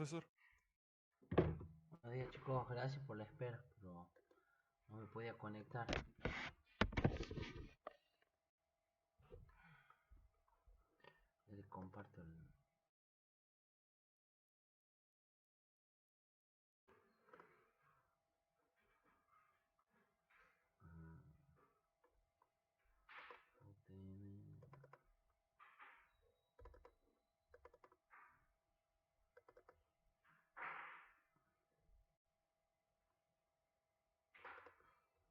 profesor. Buenos días chicos, gracias por la espera, pero no me podía conectar. Les comparto el...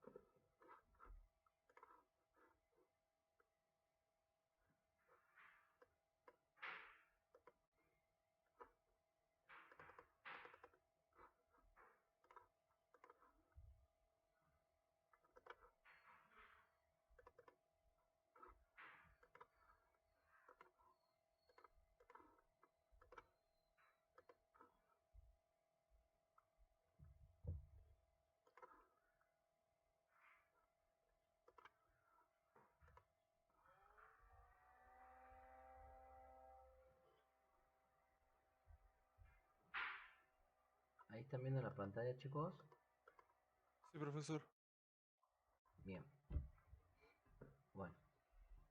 UTM. Ahí están viendo la pantalla chicos. Sí, profesor. Bien, bueno,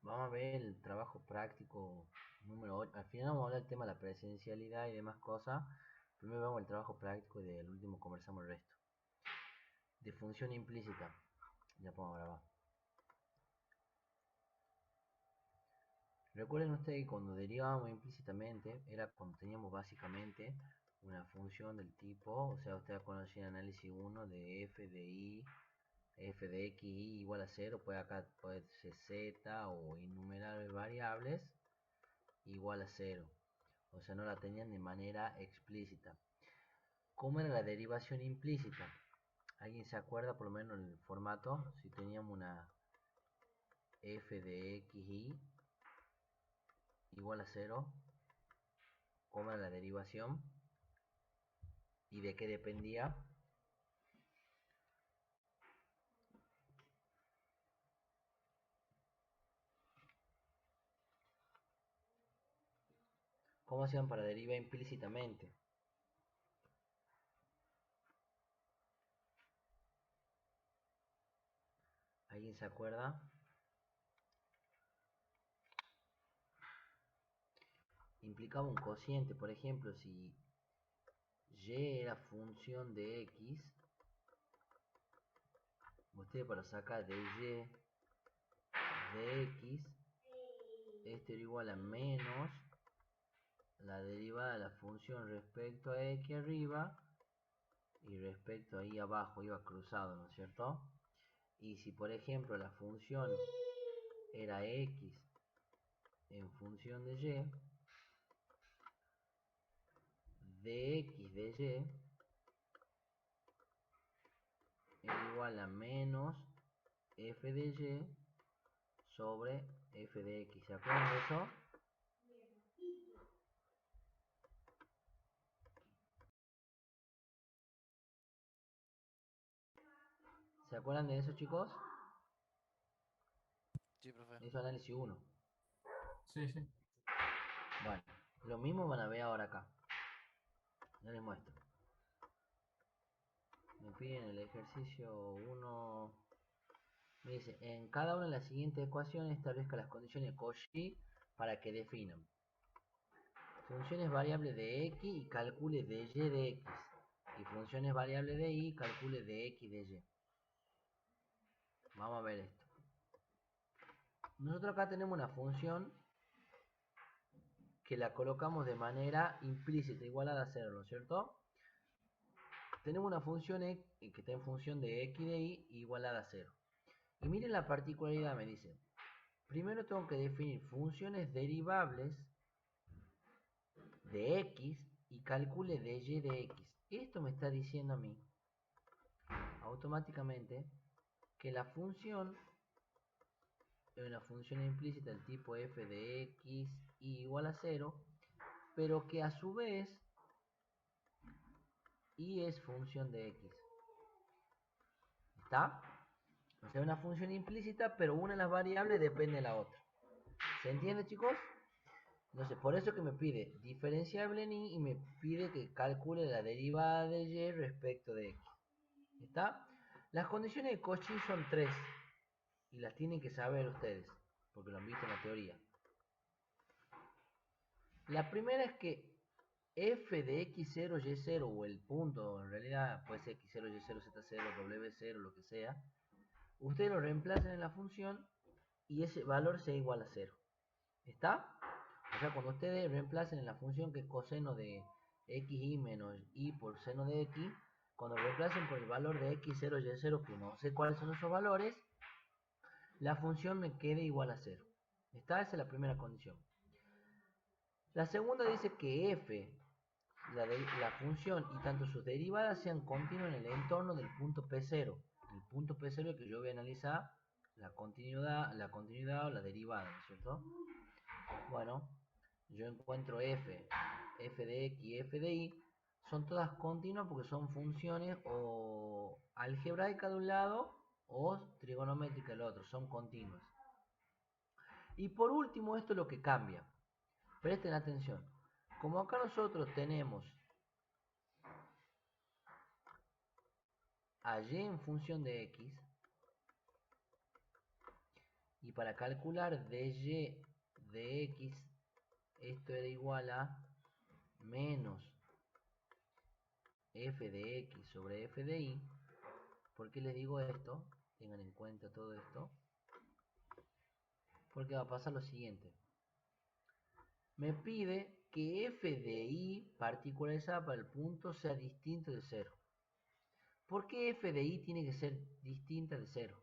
vamos a ver el trabajo práctico número 8. Al final vamos a hablar del tema de la presencialidad y demás cosas. Primero vamos al trabajo práctico y del último conversamos el resto. De función implícita. Ya podemos grabar. Recuerden ustedes que cuando derivábamos implícitamente era cuando teníamos básicamente una función del tipo, o sea, ustedes conocen el análisis 1 de f de y, f de x y igual a 0, pues acá puede ser z o innumerables variables igual a 0. O sea, no la tenían de manera explícita. ¿Cómo era la derivación implícita? ¿Alguien se acuerda por lo menos el formato? Si teníamos una f de x y igual a 0, ¿cómo era la derivación? ¿Y de qué dependía? ¿Cómo hacían para derivar implícitamente? ¿Alguien se acuerda? Implicaba un cociente, por ejemplo, si y era función de x, usted para sacar de y de x, esto era igual a menos la derivada de la función respecto a x arriba y respecto a y abajo, iba cruzado, ¿no es cierto? Y si por ejemplo la función era x en función de y, de x de y es igual a menos f de y sobre f de x. ¿Se acuerdan de eso? ¿Se acuerdan de eso, chicos? Sí, profe. Eso análisis 1. Sí, sí. Bueno, lo mismo van a ver ahora acá. Ya les muestro. Me piden el ejercicio 1. Me dice, en cada una de las siguientes ecuaciones establezca las condiciones de Cauchy para que definan funciones variables de x y calcule de y de x. Y funciones variables de y y calcule de x de y. Vamos a ver esto. Nosotros acá tenemos una función que la colocamos de manera implícita, igualada a 0, ¿no es cierto? Tenemos una función que está en función de x de y igualada a 0. Y miren la particularidad, me dice. Primero tengo que definir funciones derivables de x y calcule de y de x. Esto me está diciendo a mí automáticamente que la función es una función implícita del tipo f de x igual a 0, pero que a su vez y es función de x. ¿Está? O sea, una función implícita, pero una de las variables depende de la otra. ¿Se entiende, chicos? Entonces, por eso que me pide diferenciable en y me pide que calcule la derivada de y respecto de x. ¿Está? Las condiciones de Cauchy son tres y las tienen que saber ustedes, porque lo han visto en la teoría. La primera es que f de x0, y0 o el punto, en realidad puede ser x0, y0, z0, w0, lo que sea, ustedes lo reemplacen en la función y ese valor sea igual a 0. ¿Está? O sea, cuando ustedes reemplacen en la función que es coseno de xy menos y por seno de x, cuando reemplacen por el valor de x0, y0, que no sé cuáles son esos valores, la función me quede igual a 0. ¿Está? Esa es la primera condición. La segunda dice que f, la función y tanto sus derivadas sean continuas en el entorno del punto P0. El punto P0 es que yo voy a analizar la continuidad o la derivada, ¿no es cierto? Bueno, yo encuentro f de x y f de y, son todas continuas porque son funciones o algebraicas de un lado o trigonométricas del otro, son continuas. Y por último, esto es lo que cambia. Presten atención. Como acá nosotros tenemos a y en función de x, y para calcular dy de x, esto era igual a menos f de x sobre f de y. ¿Por qué les digo esto? Tengan en cuenta todo esto. Porque va a pasar lo siguiente. Me pide que f de y particularizada para el punto sea distinto de 0. ¿Por qué f de y tiene que ser distinta de 0?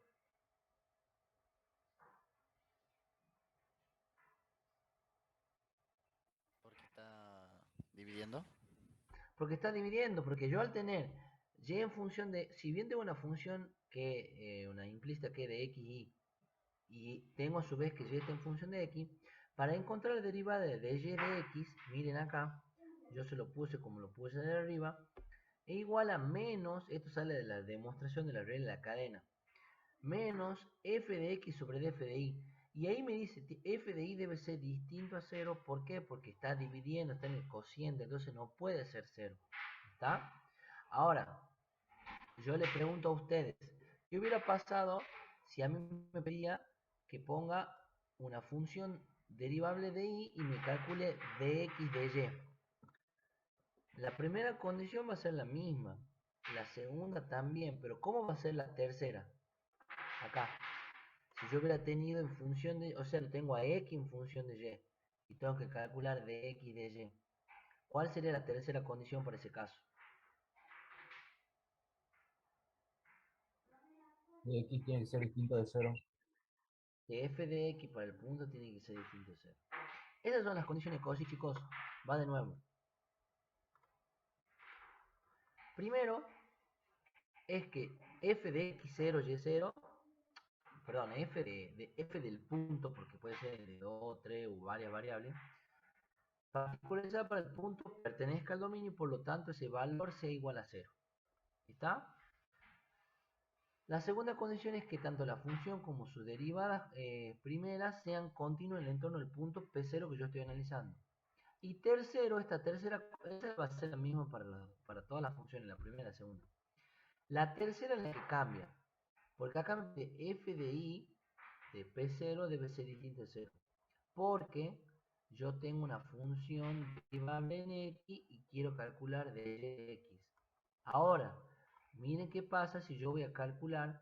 Porque está dividiendo. Porque está dividiendo, porque yo al tener y en función de, si bien tengo una función que, una implícita que de x y tengo a su vez que y está en función de x, para encontrar la derivada de y de x, miren acá, yo se lo puse como lo puse de arriba, e igual a menos, esto sale de la demostración de la regla de la cadena, menos f de x sobre f de y. Y ahí me dice, f de y debe ser distinto a 0, ¿por qué? Porque está dividiendo, está en el cociente, entonces no puede ser 0. ¿Está? Ahora, yo le pregunto a ustedes, ¿qué hubiera pasado si a mí me pedía que ponga una función derivable de y me calcule dx de y? La primera condición va a ser la misma, la segunda también, pero ¿cómo va a ser la tercera? Acá, si yo hubiera tenido en función de, o sea, lo tengo a x en función de y tengo que calcular dx de y, ¿cuál sería la tercera condición para ese caso? De x tiene que ser distinto de 0. Que f de x para el punto tiene que ser distinto de 0. Esas son las condiciones Cauchy, chicos. Va de nuevo. Primero es que f de x0, y0, perdón, f del punto, porque puede ser de 2, 3 o varias variables, particularizada para el punto pertenezca al dominio y por lo tanto ese valor sea igual a 0. ¿Está? La segunda condición es que tanto la función como sus derivadas primeras sean continuas en el entorno del punto P0 que yo estoy analizando. Y tercero, esta tercera va a ser la misma para todas las funciones, la primera y la segunda. La tercera es la que cambia, porque acá de f de y de P0 debe ser distinto de 0, porque yo tengo una función derivable en x y quiero calcular de x. Ahora, miren qué pasa si yo voy a calcular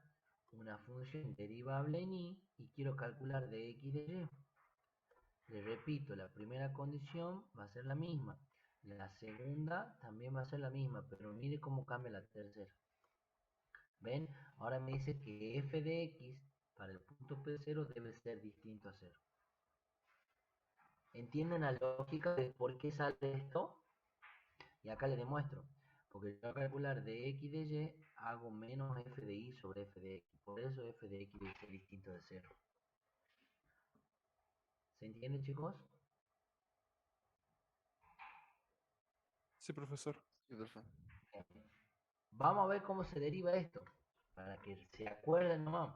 una función derivable en y quiero calcular de x de y. Les repito, la primera condición va a ser la misma. La segunda también va a ser la misma, pero mire cómo cambia la tercera. ¿Ven? Ahora me dice que f de x para el punto P0 debe ser distinto a 0. ¿Entienden la lógica de por qué sale esto? Y acá les demuestro. Porque yo al calcular de x de y hago menos f de y sobre f de x. Por eso f de x debe ser distinto de 0. ¿Se entiende, chicos? Sí, profesor. Sí, profe. Vamos a ver cómo se deriva esto. Para que se acuerden nomás.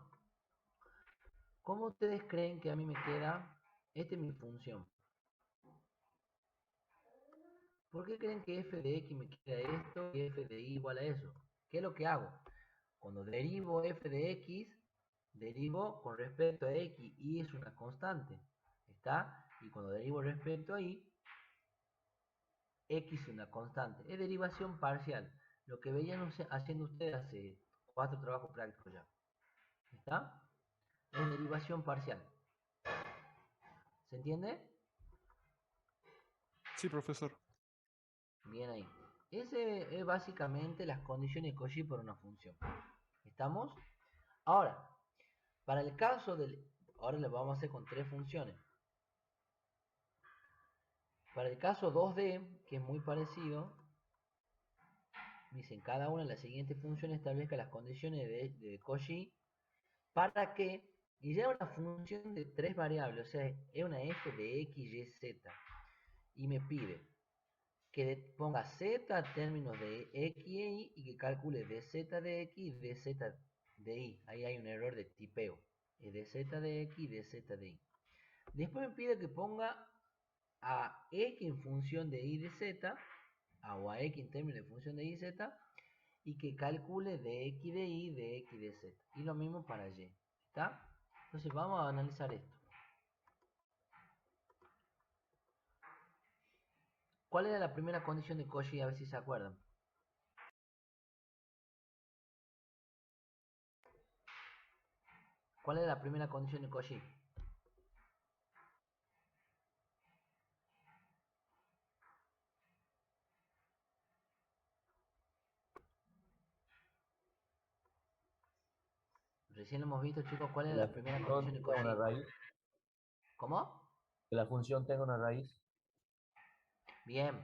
¿Cómo ustedes creen que a mí me queda? Esta es mi función. ¿Por qué creen que f de x me queda esto y f de y igual a eso? ¿Qué es lo que hago? Cuando derivo f de x, derivo con respecto a x, y es una constante, ¿está? Y cuando derivo respecto a y, x es una constante, es derivación parcial, lo que veían haciendo ustedes hace 4 trabajos prácticos ya, ¿está? Es derivación parcial, ¿se entiende? Sí, profesor. Bien ahí. Ese es básicamente las condiciones de Cauchy para una función. ¿Estamos? Ahora, para el caso del... Ahora lo vamos a hacer con 3 funciones. Para el caso 2D, que es muy parecido, dicen cada una de las siguientes funciones establezca las condiciones de Cauchy para que... Y ya una función de 3 variables, o sea, es una f de x, y, z. Y me pide que ponga z a términos de x e y y que calcule dz de x y dz de y. Ahí hay un error de tipeo. Es dz de x y dz de y. Después me pide que ponga a x en función de y de z, o a x en términos de función de y de z, y que calcule de x de y, de x de z. Y lo mismo para y. ¿Está? Entonces vamos a analizar esto. ¿Cuál era la primera condición de Cauchy? A ver si se acuerdan. ¿Cuál era la primera condición de Cauchy? Recién lo hemos visto, chicos, cuál Que era la la primera función condición de tenga una Cauchy. raíz. ¿Cómo? Que la función tenga una raíz. Bien,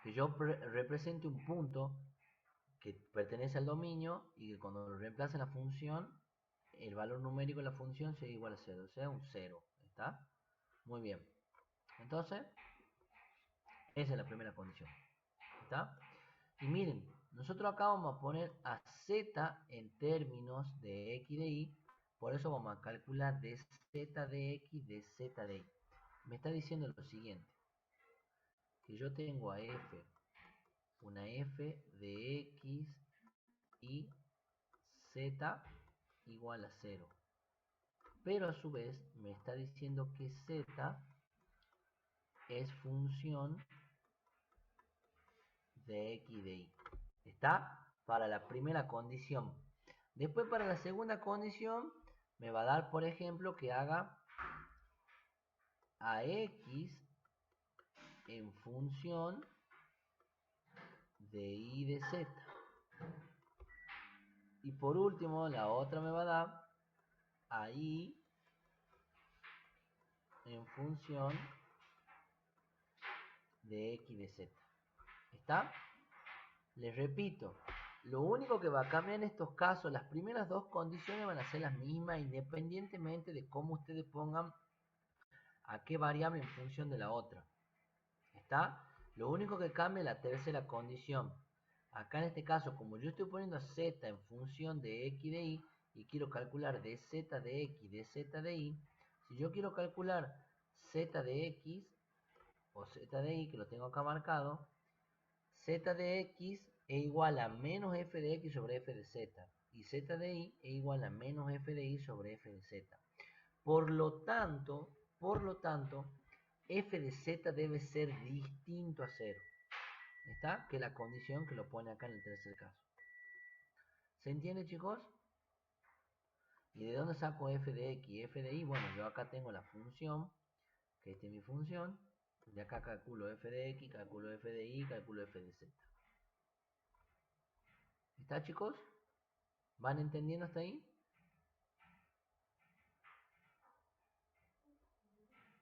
que yo represente un punto que pertenece al dominio y que cuando lo reemplace en la función, el valor numérico de la función sea igual a 0, o sea, un 0. ¿Está? Muy bien. Entonces, esa es la primera condición. ¿Está? Y miren, nosotros acá vamos a poner a z en términos de x de y, por eso vamos a calcular de z de x de z de y. Me está diciendo lo siguiente, que yo tengo a f, una f de x y z igual a 0. Pero a su vez me está diciendo que z es función de x de y. ¿Está? Para la primera condición. Después para la segunda condición me va a dar, por ejemplo, que haga a x en función de y de z. Y por último, la otra me va a dar a y en función de x de z. ¿Está? Les repito, lo único que va a cambiar en estos casos, las primeras dos condiciones van a ser las mismas independientemente de cómo ustedes pongan a qué variable en función de la otra. ¿Está? Lo único que cambia es la tercera condición. Acá en este caso, como yo estoy poniendo z en función de x de y y quiero calcular dz de x dz de y, si yo quiero calcular z de x o z de y, que lo tengo acá marcado, z de x es igual a menos f de x sobre f de z y z de y es igual a menos f de y sobre f de z. Por lo tanto, f de z debe ser distinto a 0. ¿Está? Que la condición que lo pone acá en el tercer caso. ¿Se entiende, chicos? ¿Y de dónde saco f de x y f de y? Bueno, yo acá tengo la función, que esta es mi función. De acá calculo f de x, calculo f de y, calculo f de z. ¿Está, chicos? ¿Van entendiendo hasta ahí?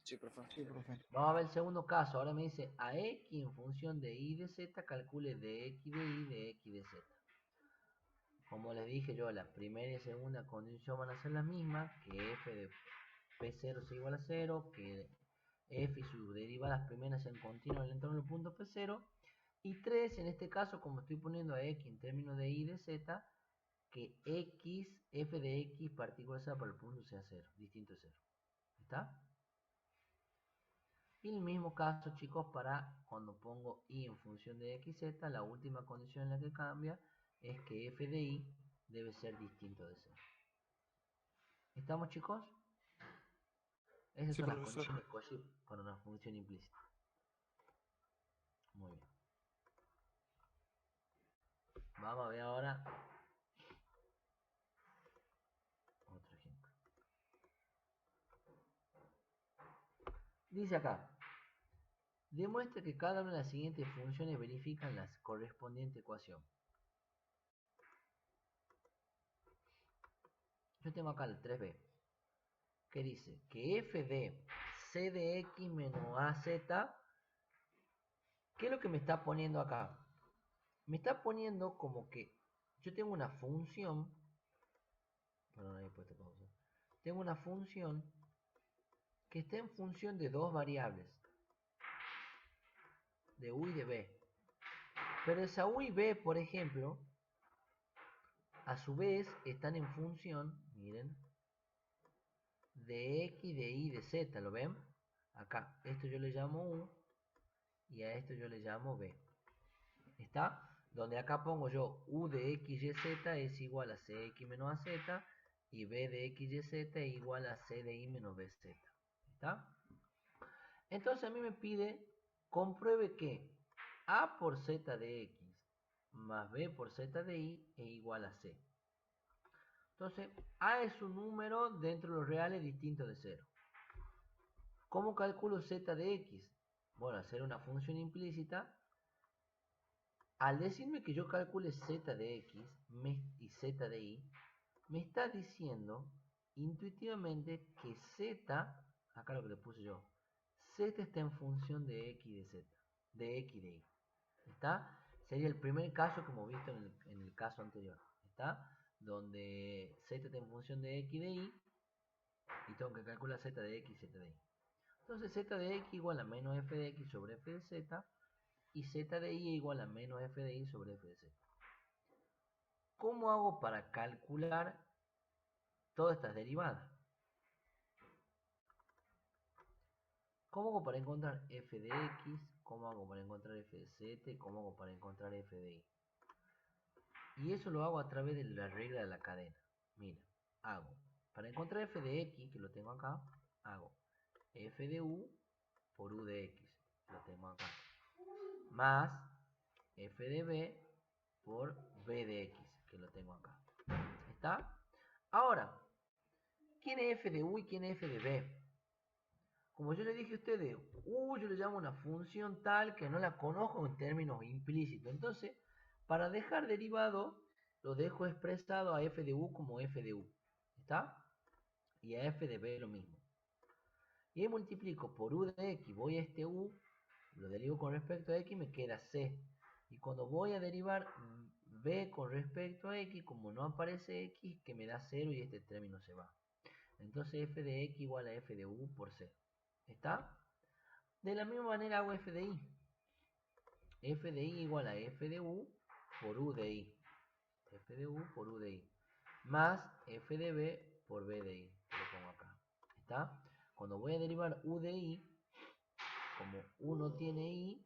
Sí, profe. Sí, profe. Vamos a ver el segundo caso. Ahora me dice a x en función de y de z, calcule de x de y de x de z. Como les dije yo, la primera y segunda condición van a ser las mismas, que f de P0 es igual a 0, que f y sus derivadas primeras sean continuas en el entorno del punto P0. Y 3, en este caso, como estoy poniendo a x en términos de y de z, que x, f de x partícula por el punto sea 0, distinto de 0. ¿Está? Y el mismo caso, chicos, para cuando pongo y en función de x, z, la última condición en la que cambia es que f de y debe ser distinto de 0. ¿Estamos, chicos? Esas Sí, son las profesor. condiciones Cauchy para una función implícita. Muy bien. Vamos a ver ahora otro ejemplo. Dice acá, demuestra que cada una de las siguientes funciones verifican la correspondiente ecuación. Yo tengo acá el 3b, que dice que f de c de x menos az, ¿qué es lo que me está poniendo acá? Me está poniendo como que yo tengo una función, perdón, ahí he puesto pausa. Tengo una función que está en función de dos variables, de u y de b. Pero esa u y b, por ejemplo, a su vez están en función, miren, de x, de y, de z, ¿lo ven? Acá, esto yo le llamo u y a esto yo le llamo b. ¿Está? Donde acá pongo yo u de x, y, z es igual a cx menos az y b de x, y, z es igual a c de y menos bz. ¿Está? Entonces a mí me pide, compruebe que a por z de x más b por z de y es igual a c. Entonces, a es un número dentro de los reales distinto de 0. ¿Cómo calculo z de x? Bueno, hacer una función implícita. Al decirme que yo calcule z de x y z de y, me está diciendo intuitivamente que z, acá lo que le puse yo, z está en función de x de z, de x de y. ¿Está? Sería el primer caso que hemos visto en el caso anterior. ¿Está? Donde z está en función de x de y y tengo que calcular z de x y z de y. Entonces z de x igual a menos f de x sobre f de z y z de y igual a menos f de y sobre f de z. ¿Cómo hago para calcular todas estas derivadas? ¿Cómo hago para encontrar f de x? ¿Cómo hago para encontrar f de z? ¿Y cómo hago para encontrar f de y? Y eso lo hago a través de la regla de la cadena. Mira, hago, para encontrar f de x, que lo tengo acá, hago f de u por u de x, lo tengo acá, más f de b por b de x, que lo tengo acá. ¿Está? Ahora, ¿quién es f de u y quién es f de b? Como yo le dije a ustedes, u yo le llamo una función tal que no la conozco en términos implícitos. Entonces, para dejar derivado, lo dejo expresado a f de u como f de u. ¿Está? Y a f de b lo mismo. Y ahí multiplico por u de x, voy a este u, lo derivo con respecto a x, me queda c. Y cuando voy a derivar b con respecto a x, como no aparece x, que me da 0 y este término se va. Entonces f de x igual a f de u por c. ¿Está? De la misma manera hago f de y. F de y igual a f de u por u de y. F de u por u de y. Más f de b por b de y. Lo pongo acá. ¿Está? Cuando voy a derivar u de y, como u no tiene y,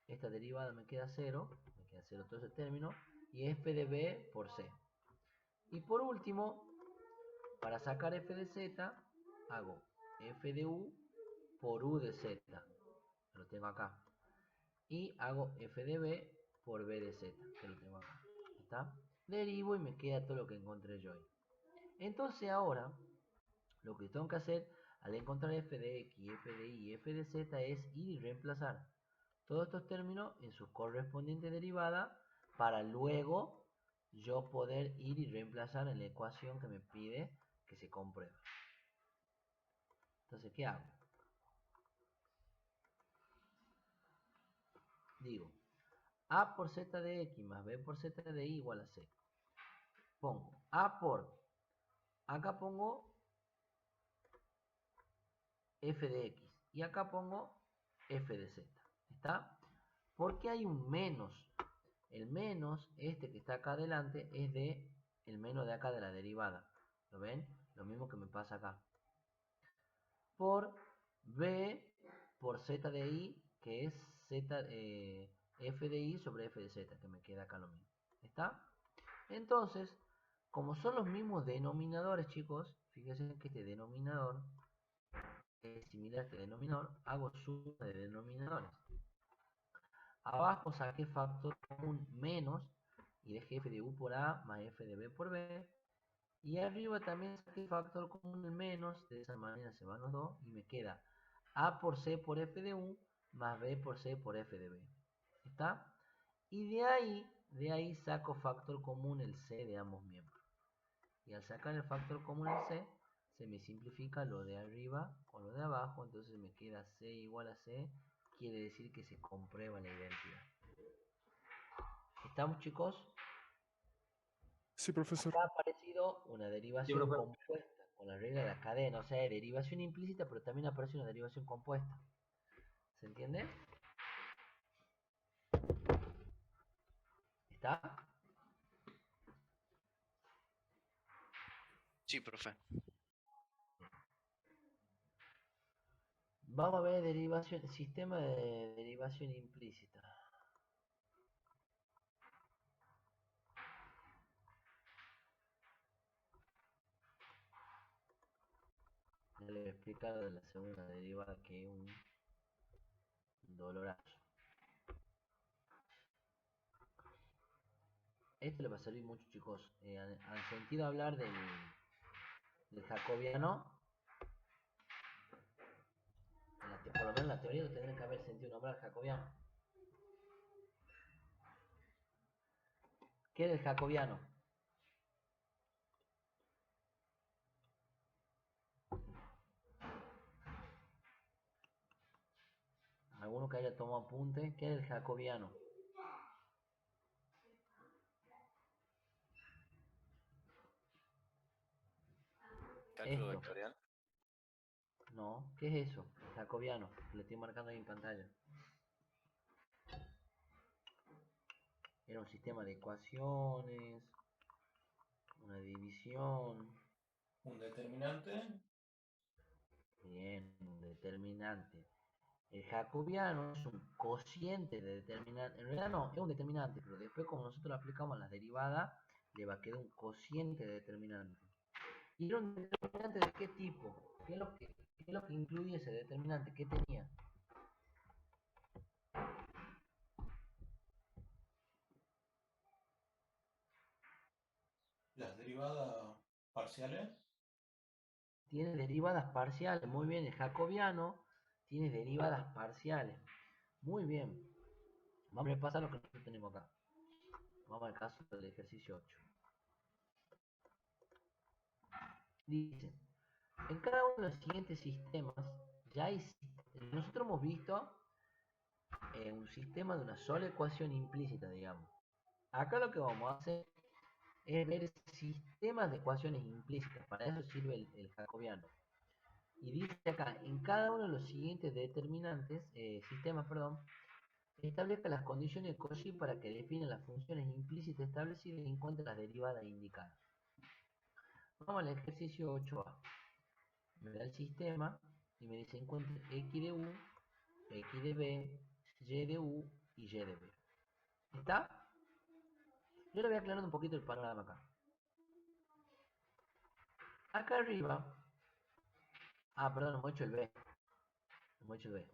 esta derivada me queda 0. Me queda 0 todo ese término. Y f de b por c. Y por último, para sacar f de z, hago f de u por u de z. Lo tengo acá. Y hago f de b por b de z, que lo tengo acá. ¿Está? Derivo y me queda todo lo que encontré yo ahí. Entonces ahora, lo que tengo que hacer al encontrar f de x, f de y y f de z es ir y reemplazar todos estos términos en sus correspondientes derivadas para luego yo poder ir y reemplazar en la ecuación que me pide que se compruebe. Entonces, ¿qué hago? Digo, a por z de x más b por z de y igual a c. Pongo a por, acá pongo f de x y acá pongo f de z. ¿Está? Porque hay un menos. El menos, este que está acá adelante, es de el menos de acá de la derivada. ¿Lo ven? Lo mismo que me pasa acá. Por b por z de i, que es z, f de i sobre f de z, que me queda acá lo mismo. ¿Está? Entonces, como son los mismos denominadores, chicos, fíjense que este denominador es similar a este denominador, hago suma de denominadores. Abajo saqué factor común menos y dejé f de u por a más f de b por b. Y arriba también saqué factor común el menos, de esa manera se van los dos y me queda a por c por f de u más b por c por f de b. ¿Está? Y de ahí saco factor común el c de ambos miembros. Y al sacar el factor común el c, se me simplifica lo de arriba con lo de abajo, entonces me queda c igual a c, quiere decir que se comprueba la identidad. ¿Estamos, chicos? Sí, profesor. Acá ha aparecido una derivación profe. compuesta con la regla de la cadena, o sea, de derivación implícita, pero también aparece una derivación compuesta. ¿Se entiende? ¿Está? Sí, profe. Vamos a ver derivación, sistema de derivación implícita. Ya les voy a explicar de la segunda derivada, que es un dolorazo. Esto le va a servir mucho, chicos. ¿Han sentido hablar del jacobiano? Por lo menos en la teoría lo tendrían que haber sentido nombrar jacobiano. ¿Qué es el jacobiano? ¿Alguno que haya tomado apunte? ¿Qué es el jacobiano? Cálculo Esto. vectorial. No, ¿qué es eso? El jacobiano. Le estoy marcando ahí en pantalla. Era un sistema de ecuaciones, una división. Un determinante. Bien, un determinante. El jacobiano es un cociente de determinante. En realidad no, es un determinante, pero después como nosotros lo aplicamos a las derivadas, le va a quedar un cociente de determinante. ¿Y era un determinante de qué tipo? ¿Qué es lo que incluye ese determinante? ¿Qué tenía? Las derivadas parciales. Tiene derivadas parciales. Muy bien, el jacobiano tiene derivadas parciales. Muy bien. Vamos a repasar lo que nosotros tenemos acá. Vamos al caso del ejercicio 8. Dice, en cada uno de los siguientes sistemas, nosotros hemos visto un sistema de una sola ecuación implícita, digamos. Acá lo que vamos a hacer es ver sistemas de ecuaciones implícitas. Para eso sirve el jacobiano. Y dice acá, en cada uno de los siguientes determinantes, sistemas, perdón, establezca las condiciones de Cauchy para que defina las funciones implícitas establecidas y encuentre las derivadas indicadas. Vamos al ejercicio 8a. Me da el sistema y me dice encuentre x de u, x de b, y de u y y de b. ¿Está? Yo le voy aclarando un poquito el panorama acá. Acá arriba, perdón, hemos hecho el b. Hemos hecho el b.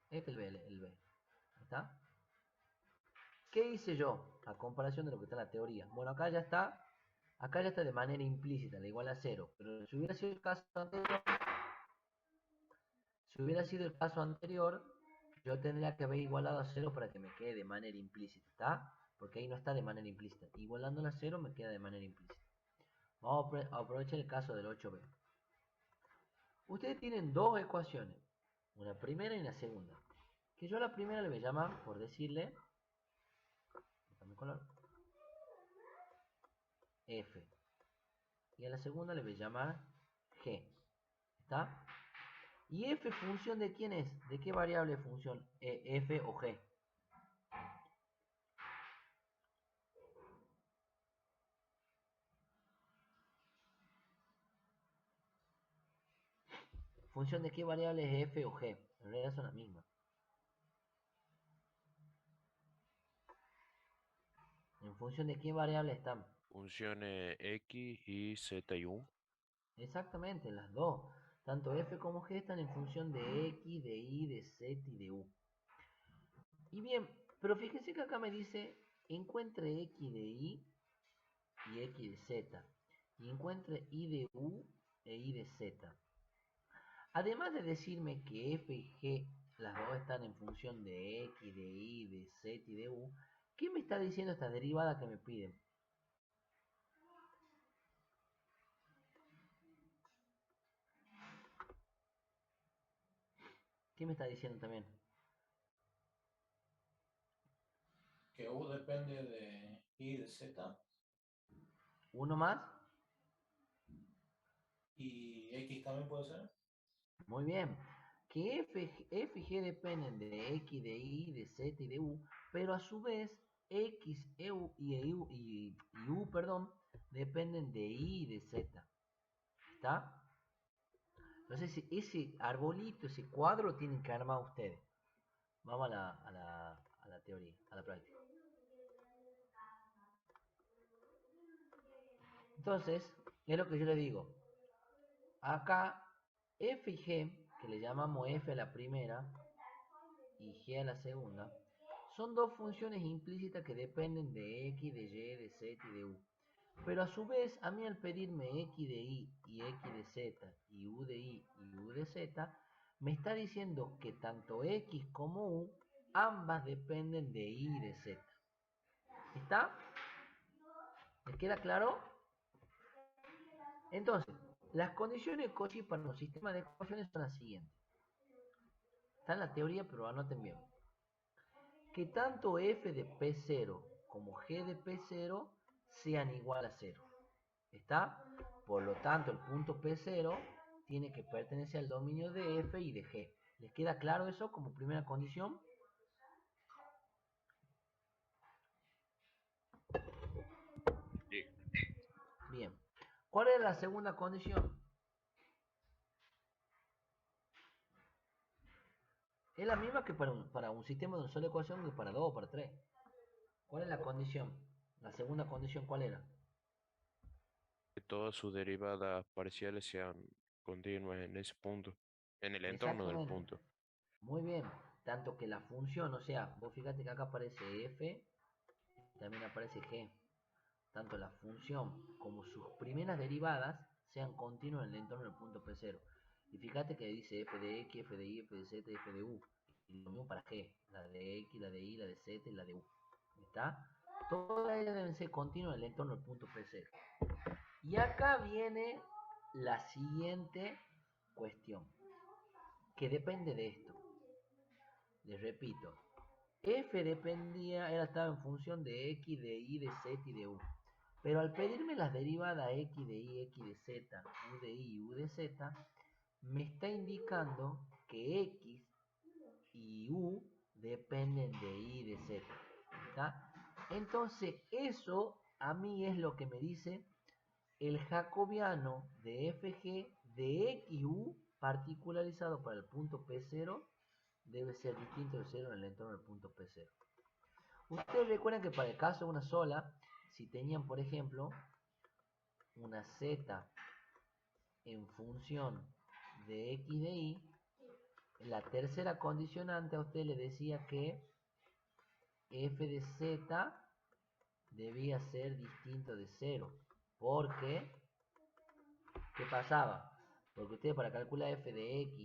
Este es el b. ¿Está? ¿Qué hice yo? A comparación de lo que está en la teoría. Bueno, acá ya está de manera implícita, la igual a 0. Pero si hubiera sido el caso anterior, yo tendría que haber igualado a 0 para que me quede de manera implícita, ¿está? Porque ahí no está de manera implícita. Igualando a 0 me queda de manera implícita. Vamos a aprovechar el caso del 8b. Ustedes tienen dos ecuaciones, una primera y una segunda. Que yo a la primera le voy a llamar, por decirle, color, f. Y a la segunda le voy a llamar g. ¿Está? ¿Y f función de quién es? ¿De qué variable función? F o g. ¿Función de qué variable es f o g? En realidad son las mismas. ¿En función de qué variable están? Funciones X y Z y U. Exactamente, las dos. Tanto f como g están en función de x, de y, de z y de u. Y bien, pero fíjense que acá me dice encuentre x de y x de z. Y encuentre y de u e y de z. Además de decirme que f y g, las dos están en función de x, de y, de z y de u, ¿qué me está diciendo esta derivada que me piden? ¿Qué me está diciendo también? Que U depende de Y de Z ¿Uno más? y X también puede ser. Muy bien. Que f y g dependen de x, de y, de z y de u, pero a su vez x, eu y u, perdón, dependen de y y de z. ¿Está? Entonces ese arbolito, ese cuadro lo tienen que armar ustedes. Vamos a la teoría, a la práctica. Entonces, es lo que yo les digo. Acá, f y g, que le llamamos f a la primera y g a la segunda, son dos funciones implícitas que dependen de x, de y, de z y de u. Pero a su vez, a mí al pedirme x de y x de z y u de y u de z, me está diciendo que tanto x como u, ambas dependen de y de z. ¿Está? ¿Les queda claro? Entonces, las condiciones de Cauchy para un sistema de ecuaciones son las siguientes. Está en la teoría, pero anoten bien. Que tanto f de P0 como g de P0 sean igual a 0. ¿Está? Por lo tanto, el punto P0 tiene que pertenecer al dominio de f y de g. ¿Les queda claro eso como primera condición? Sí. Bien. ¿Cuál es la segunda condición? Es la misma que para un sistema de una sola ecuación que para dos o para tres. ¿Cuál es la condición? La segunda condición, ¿cuál era? Que todas sus derivadas parciales sean continuas en ese punto, en el entorno del Exactamente. punto. Muy bien. Tanto que la función, o sea, vos fíjate que acá aparece f, también aparece g. Tanto la función como sus primeras derivadas sean continuas en el entorno del punto P0. Y fíjate que dice f de x, f de y, f de z, f de u. Y lo mismo para g. La de x, la de y, la de z y la de u. ¿Está? Todas ellas deben ser continuas en el entorno del punto P0. Y acá viene la siguiente cuestión, que depende de esto. Les repito, f estaba en función de x, de y, de z y de u. Pero al pedirme las derivadas x de y, x de z, u de y, u de z, me está indicando que x y u dependen de y de z. ¿Está? Entonces eso a mí es lo que me dice el jacobiano de fg de x u particularizado para el punto P0 debe ser distinto de 0 en el entorno del punto P0. Ustedes recuerdan que para el caso de una sola, si tenían por ejemplo una z en función de x de y, la tercera condicionante a usted le decía que f de z debía ser distinto de 0. Porque, ¿qué pasaba? Porque ustedes para calcular f de x,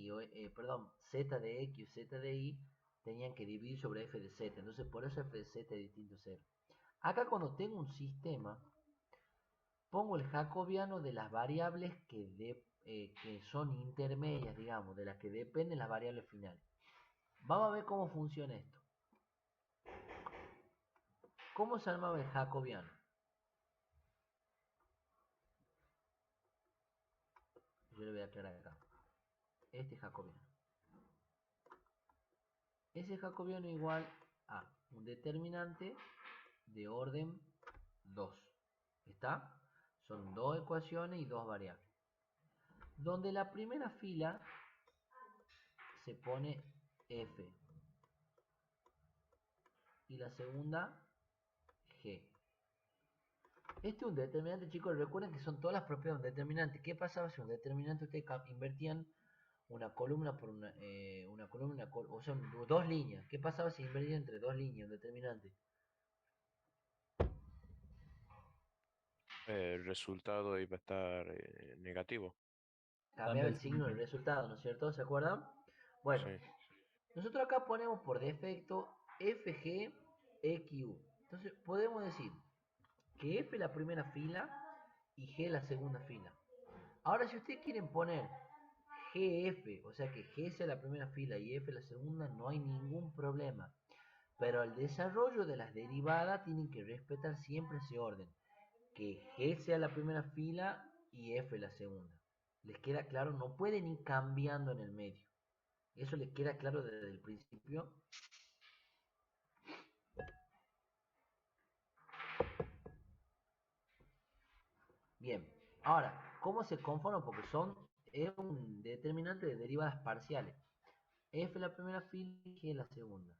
z de x o z de y, tenían que dividir sobre f de z. Entonces por eso f de z es distinto a 0. Acá cuando tengo un sistema, pongo el jacobiano de las variables que son intermedias, digamos, de las que dependen las variables finales. Vamos a ver cómo funciona esto. ¿Cómo se armaba el jacobiano? Yo le voy a aclarar acá. Este jacobiano. Ese jacobiano igual a un determinante de orden 2. ¿Está? Son dos ecuaciones y dos variables. Donde la primera fila se pone F. Y la segunda, G. Este es un determinante, chicos. Recuerden que son todas las propiedades de un determinante. ¿Qué pasaba si un determinante ustedes invertían una columna por una columna, o sea, dos líneas? ¿Qué pasaba si invertían entre dos líneas un determinante? El resultado iba a estar negativo. Cambiaba el signo del resultado, ¿no es cierto? ¿Se acuerdan? Bueno, Sí. nosotros acá ponemos por defecto FG EQ. Entonces podemos decir que F es la primera fila y G la segunda fila. Ahora si ustedes quieren poner GF, o sea que G sea la primera fila y F la segunda, no hay ningún problema. Pero el desarrollo de las derivadas tienen que respetar siempre ese orden. Que G sea la primera fila y F la segunda. ¿Les queda claro? No pueden ir cambiando en el medio. ¿Eso les queda claro desde el principio? Bien. Ahora, ¿cómo se conforman? Porque es un determinante de derivadas parciales. F la primera fila y G la segunda.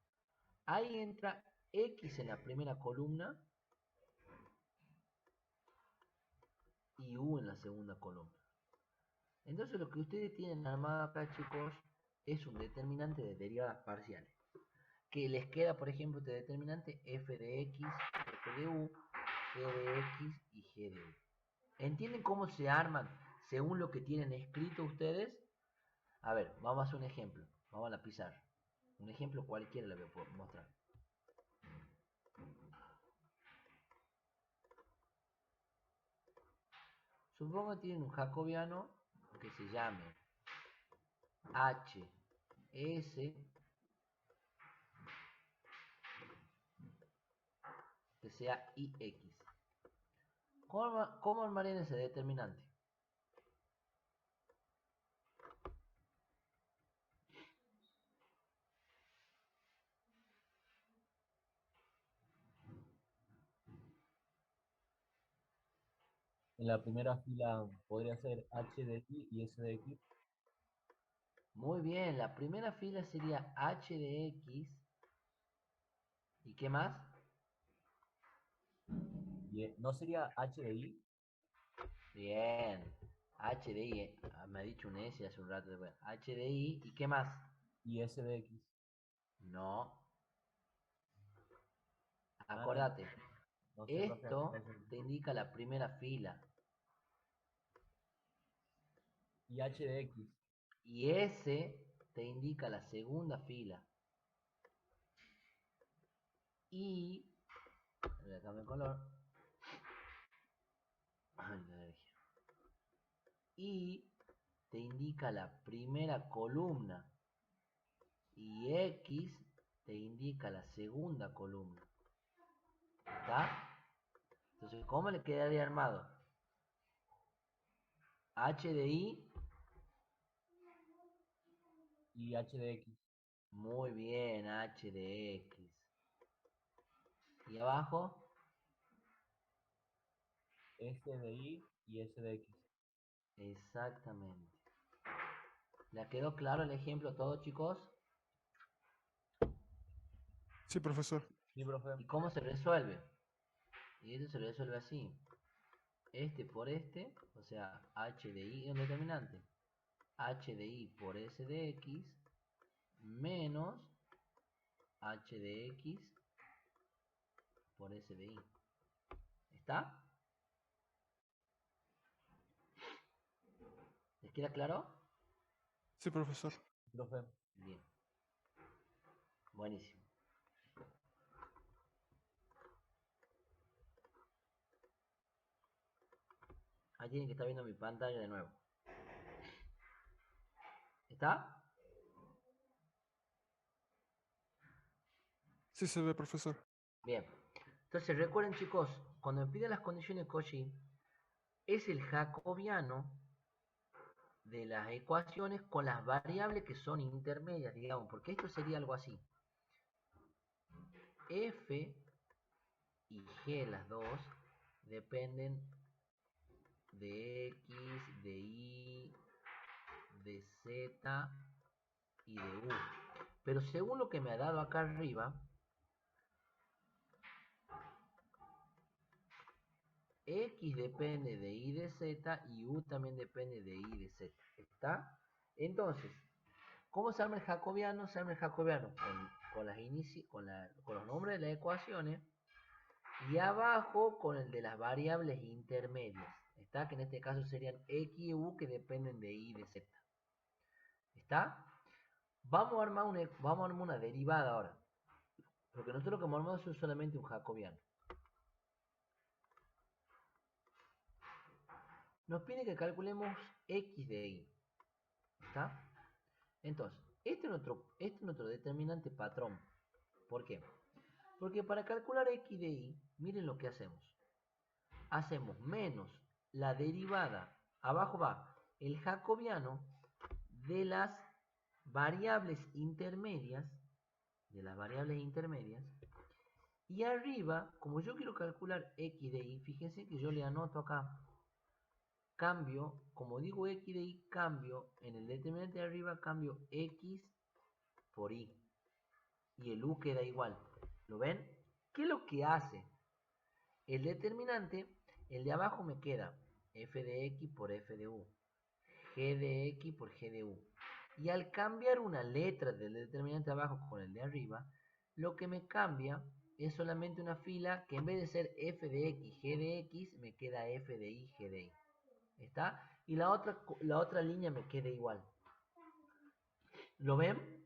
Ahí entra X en la primera columna y U en la segunda columna. Entonces lo que ustedes tienen armado acá, chicos, es un determinante de derivadas parciales. Que les queda, por ejemplo, este determinante f de x, f de u, g de x y g de u. ¿Entienden cómo se arman según lo que tienen escrito ustedes? A ver, vamos a hacer un ejemplo. Vamos a la pizarra. Un ejemplo cualquiera le voy a mostrar. Supongo que tienen un jacobiano que se llame h, s, que sea ix. ¿Cómo armarían ese determinante? En la primera fila podría ser h de y s de x. Muy bien, la primera fila sería h de x. ¿Y qué más? ¿No sería h de y? Bien. H de I. Me ha dicho un S hace un rato después. H de I. ¿Y qué más? Y s de x. No. No, Acordate. no sé, profe. Esto te indica la primera fila. Y h de x. Y S te indica la segunda fila. Y. Le cambio el color. Ay, la alergia. Y te indica la primera columna. Y X te indica la segunda columna. ¿Está? Entonces, ¿cómo le quedaría armado? H de I. Y h de x. Muy bien, H de X. Y abajo, S de y s de x. exactamente. ¿Le quedó claro el ejemplo a todos, chicos? Sí, profesor. Sí, profe. ¿Y cómo se resuelve? Y esto se resuelve así. Este por este, o sea, H de I es un determinante. H de I por S de X menos H de X por S de I. ¿Está? ¿Les queda claro? Sí, profesor. Profe. Bien. Buenísimo. Ahí tienen que estar viendo mi pantalla de nuevo. ¿Está? Sí se ve, profesor. Bien. Entonces recuerden, chicos, cuando me piden las condiciones Cauchy, es el jacobiano de las ecuaciones con las variables que son intermedias, digamos, porque esto sería algo así. F y G, las dos, dependen de X, de Y, de Z y de U. Pero según lo que me ha dado acá arriba, X depende de Y de Z y U también depende de Y de Z. ¿Está? Entonces, ¿cómo se arma el jacobiano? Se arma el jacobiano con los nombres de las ecuaciones y abajo con el de las variables intermedias. ¿Está? Que en este caso serían X y U que dependen de Y de Z. ¿Está? Vamos a armar una derivada ahora. Porque nosotros lo que hemos armado es solamente un jacobiano. Nos pide que calculemos X de Y. ¿Está? Entonces, este es nuestro determinante patrón. ¿Por qué? Porque para calcular X de Y, miren lo que hacemos. Hacemos menos la derivada, abajo va el jacobiano de las variables intermedias, y arriba, como yo quiero calcular X de Y, fíjense que yo le anoto acá, cambio, como digo X de Y, cambio, en el determinante de arriba, cambio X por Y, y el U queda igual. ¿Lo ven? ¿Qué es lo que hace? El determinante, el de abajo me queda f de x por f de u, g de x por g de u. Y al cambiar una letra del determinante de abajo con el de arriba, lo que me cambia es solamente una fila que en vez de ser f de x, g de x, me queda f de y, g de y. ¿Está? Y la otra línea me queda igual. ¿Lo ven?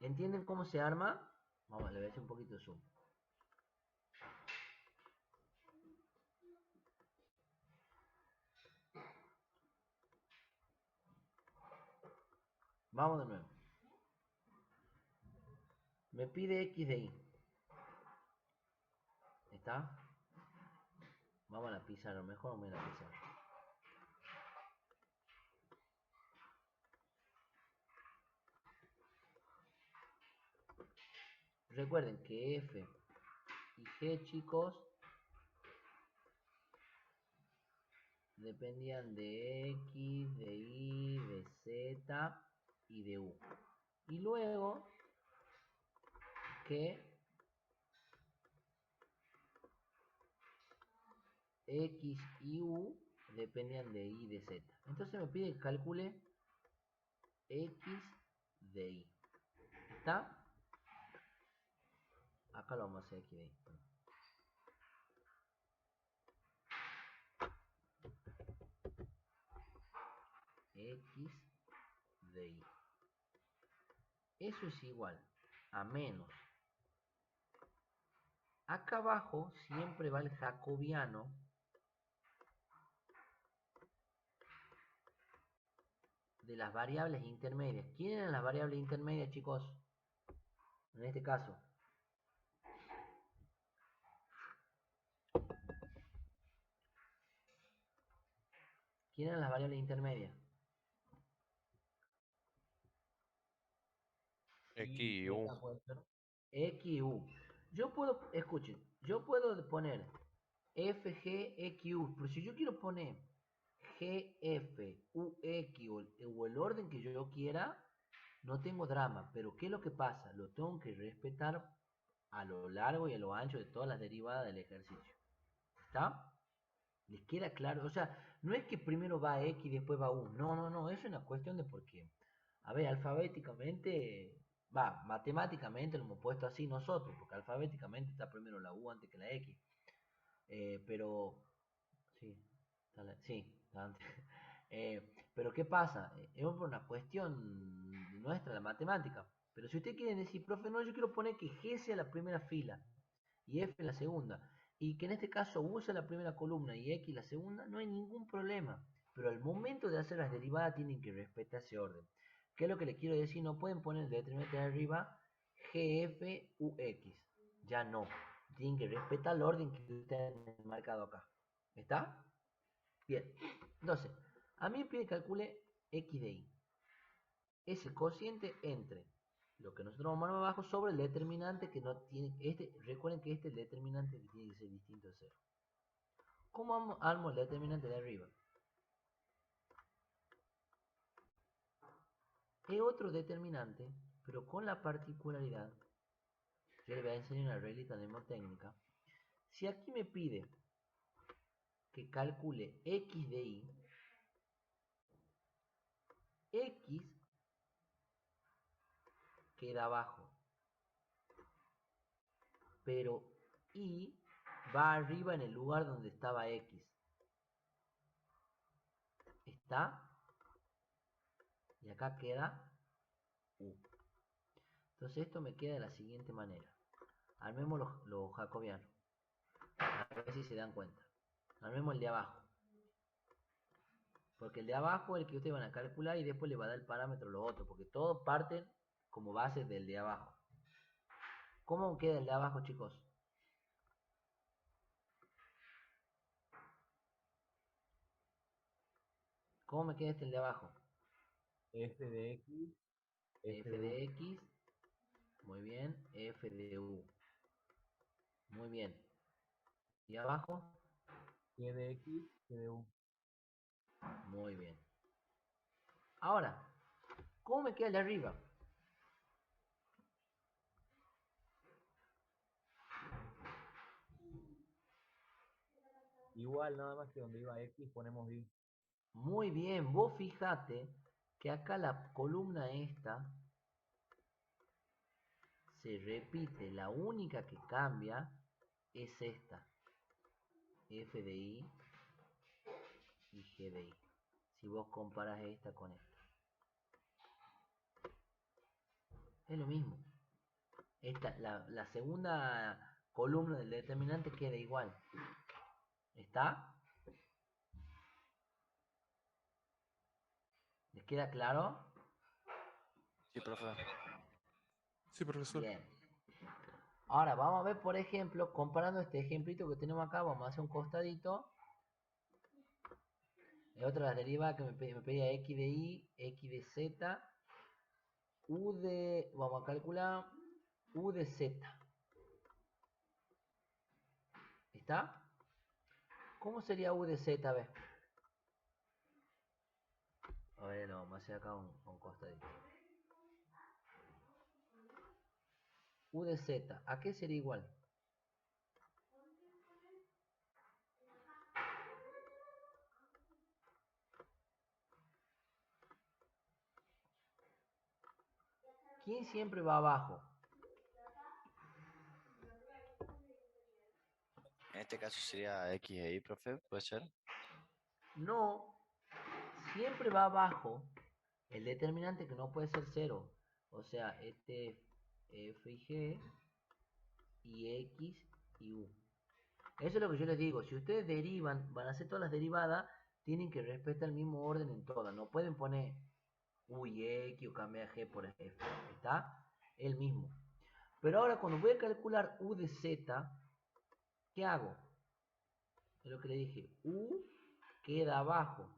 ¿Entienden cómo se arma? Vamos, le voy a hacer un poquito de zoom. Vamos de nuevo. Me pide X de Y. ¿Está? Vamos a la pizarra, mejor vamos a la pizarra. Recuerden que F y G, chicos, dependían de X, de Y, de Z y de U. Y luego que X y U dependían de Y, de Z. Entonces me pide que calcule X de Y. ¿Está? Acá lo vamos a hacer X de Y. X de Y. Eso es igual a menos. Acá abajo siempre va el jacobiano de las variables intermedias. ¿Quién eran las variables intermedias, chicos? En este caso. ¿Quién eran las variables intermedias? X y U. X y U. Yo puedo, escuchen, yo puedo poner F, G, X, U, pero si yo quiero poner G, F, U, X o el orden que yo quiera, no tengo drama. Pero ¿qué es lo que pasa? Lo tengo que respetar a lo largo y a lo ancho de todas las derivadas del ejercicio. ¿Está? ¿Les queda claro? O sea, no es que primero va X y después va U. No, no, no. Es una cuestión de por qué. A ver, alfabéticamente, matemáticamente lo hemos puesto así nosotros, porque alfabéticamente está primero la U antes que la X. Pero, sí, sí, está antes. Pero ¿qué pasa? Es por una cuestión nuestra, la matemática. Pero si usted quiere decir, profe, no, yo quiero poner que G sea la primera fila y F la segunda, y que en este caso U sea la primera columna y X la segunda, no hay ningún problema. Pero al momento de hacer las derivadas tienen que respetar ese orden. ¿Qué es lo que les quiero decir? No pueden poner el determinante de arriba GFUX. Ya no. Tienen que respetar el orden que ustedes han marcado acá. ¿Está? Bien. Entonces, a mí me pide que calcule X de Y. Es el cociente entre lo que nosotros vamos a armar abajo sobre el determinante que no tiene. Recuerden que este es el determinante que tiene que ser distinto de 0. ¿Cómo armo el determinante de arriba? es otro determinante, pero con la particularidad, yo le voy a enseñar una reglita mnemotécnica. Si aquí me pide que calcule x de y, x queda abajo, pero y va arriba en el lugar donde estaba x. ¿Está? Y acá queda u. Entonces esto me queda de la siguiente manera. Armemos los jacobianos. A ver si se dan cuenta. Armemos el de abajo. Porque el de abajo es el que ustedes van a calcular y después le va a dar el parámetro a los otros. Porque todos parten como base del de abajo. ¿Cómo queda el de abajo, chicos? ¿Cómo me queda este el de abajo? F de X, F de X. Muy bien. F de U. Muy bien. ¿Y abajo? G de X, G de U. Muy bien. Ahora, ¿cómo me queda el de arriba? Igual, nada más que donde iba X ponemos Y. Muy bien, vos fijate que acá la columna esta se repite, la única que cambia es esta, F de I y G de I. Si vos comparas esta con esta, es lo mismo. La segunda columna del determinante queda igual. ¿Está? ¿Les queda claro? Sí, profe. Sí, profesor. Bien. Ahora vamos a ver, por ejemplo, comparando este ejemplito que tenemos acá, vamos a hacer un costadito. Es otra de las derivadas que me pedía x de y, x de z, u de, vamos a calcular, u de z. ¿Está? ¿Cómo sería u de z? A ver, no, vamos a hacer acá un costadito. U de z, ¿a qué sería igual? ¿Quién siempre va abajo? En este caso sería X e Y, profe, ¿puede ser? No, siempre va abajo el determinante que no puede ser 0. O sea, este f y g y x y u. Eso es lo que yo les digo. Si ustedes derivan, van a hacer todas las derivadas, tienen que respetar el mismo orden en todas. No pueden poner u y x o cambiar g por f. ¿Está? El mismo. Pero ahora cuando voy a calcular u de z, ¿qué hago? Es lo que le dije. U queda abajo.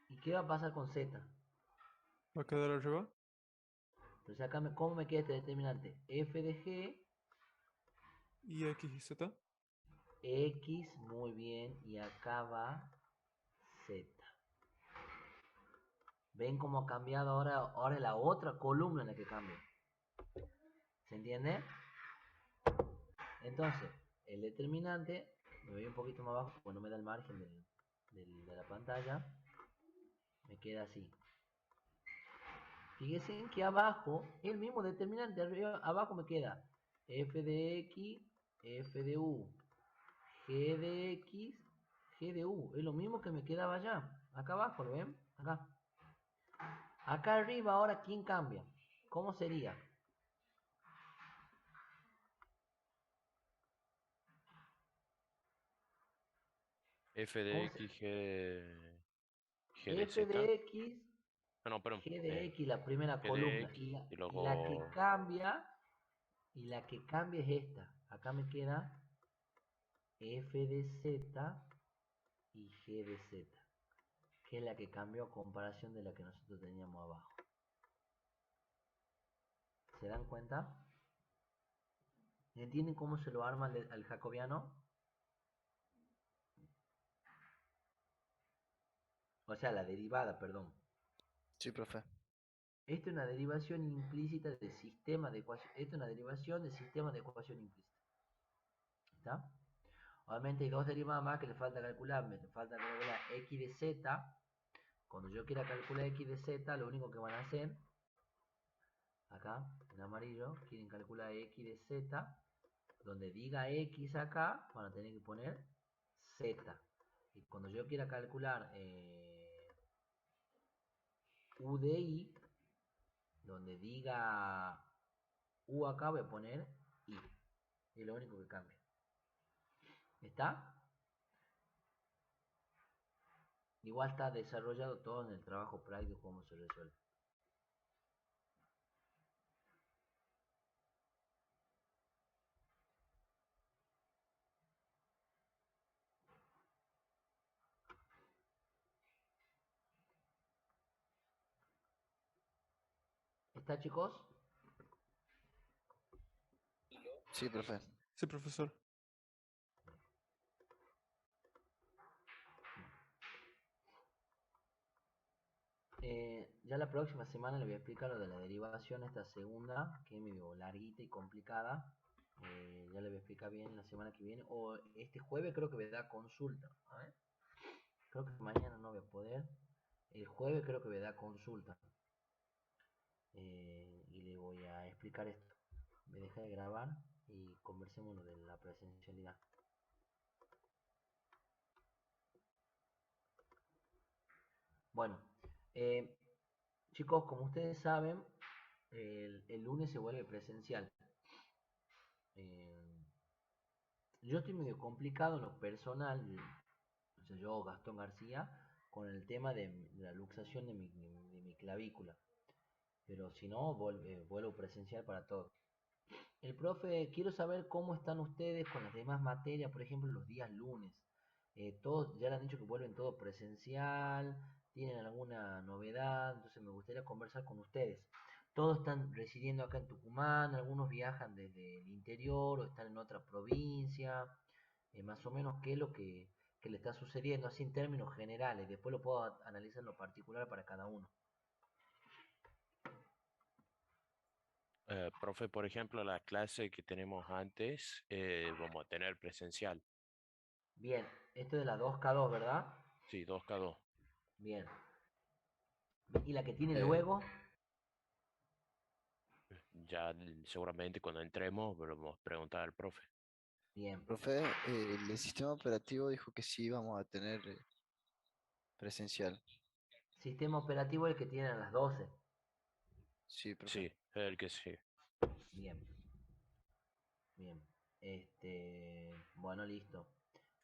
¿Y qué va a pasar con z? ¿Va a quedar arriba? Entonces acá, ¿cómo me queda este determinante? F de g, ¿Y X y Z? x, muy bien, y acá va z. ¿Ven cómo ha cambiado ahora? Ahora es la otra columna en la que cambia. ¿Se entiende? Entonces, el determinante, me voy un poquito más abajo porque no me da el margen de la pantalla. Me queda así. Fíjense que abajo, el mismo determinante, arriba, abajo me queda f de x, f de u, g de x, g de u. Es lo mismo que me quedaba allá. Acá abajo, ¿lo ven? Acá. Acá arriba ahora, ¿quién cambia? ¿Cómo sería? F de ¿Cómo se- X, G de f Z. de x, Ah, no, perdón. g de x, la primera G de columna. X Y y la que luego cambia, es esta. Acá me queda f de z y g de z, que es la que cambió a comparación de la que nosotros teníamos abajo. ¿Se dan cuenta? ¿Entienden cómo se lo arma al jacobiano? O sea, la derivada, perdón. Sí, profe. Esta es una derivación implícita de sistema de ecuación. Esta es una derivación de sistema de ecuación implícita. ¿Está? Obviamente hay dos derivadas más que le falta calcular. Me falta calcular x de z. Cuando yo quiera calcular x de z, lo único que van a hacer, acá, en amarillo, quieren calcular x de z. Donde diga x acá, van a tener que poner z. Y cuando yo quiera calcular u de i, donde diga u acá, voy a poner i. Es lo único que cambia. ¿Está? Igual está desarrollado todo en el trabajo práctico cómo se resuelve. ¿Está, chicos? Sí, profe. Sí, profesor. Ya la próxima semana le voy a explicar lo de la derivación, esta segunda, que es medio larguita y complicada. Ya le voy a explicar bien la semana que viene. O este jueves creo que me da consulta. A ver. Creo que mañana no voy a poder. El jueves creo que me da consulta. Y le voy a explicar esto. Me deja de grabar y conversemos lo de la presencialidad. Bueno, chicos, como ustedes saben, el lunes se vuelve presencial. Yo estoy medio complicado en lo personal, o sea, yo, Gastón García, con el tema de la luxación de mi clavícula. Pero si no, vuelvo presencial para todos. El profe, quiero saber cómo están ustedes con las demás materias, por ejemplo, los días lunes. Todos ya le han dicho que vuelven todo presencial, tienen alguna novedad, entonces me gustaría conversar con ustedes. Todos están residiendo acá en Tucumán, algunos viajan desde el interior o están en otra provincia, más o menos qué es lo que le está sucediendo, así en términos generales, después lo puedo analizar en lo particular para cada uno. Profe, por ejemplo, la clase que tenemos antes, vamos a tener presencial. Bien, esto de la 2K2, ¿verdad? Sí, 2K2. Bien. ¿Y la que tiene Eh, luego? Ya seguramente cuando entremos, vamos a preguntar al profe. Bien. profe, el sistema operativo dijo que sí vamos a tener presencial. Sistema operativo el que tiene a las 12. Sí, profe. Sí, el que sí. Bien. Bien. Bueno, listo.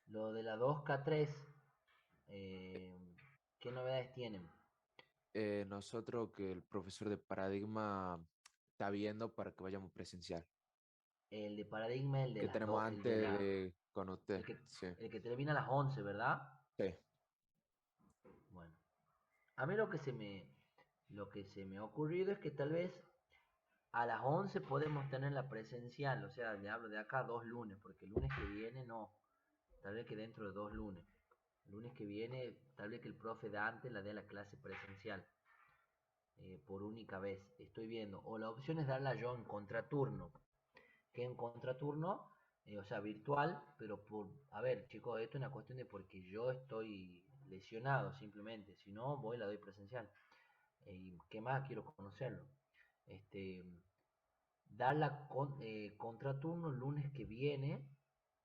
Lo de la 2K3, ¿qué novedades tienen? Nosotros que el profesor de paradigma está viendo para que vayamos presencial. El de paradigma, el de Que las tenemos dos, antes de con usted. Sí. el que termina a las 11, ¿verdad? Sí. Bueno. A mí lo que se me ha ocurrido es que tal vez a las 11 podemos tener la presencial, o sea, le hablo de acá 2 lunes, porque el lunes que viene no, tal vez que dentro de 2 lunes. El lunes que viene, tal vez que el profe de antes la dé la clase presencial, por única vez, estoy viendo. O la opción es darla yo en contraturno, que en contraturno, o sea, virtual, pero a ver, chicos, esto es una cuestión de porque yo estoy lesionado simplemente, si no, voy y la doy presencial. ¿Y qué más quiero conocerlo? Este, dar la contraturno el lunes que viene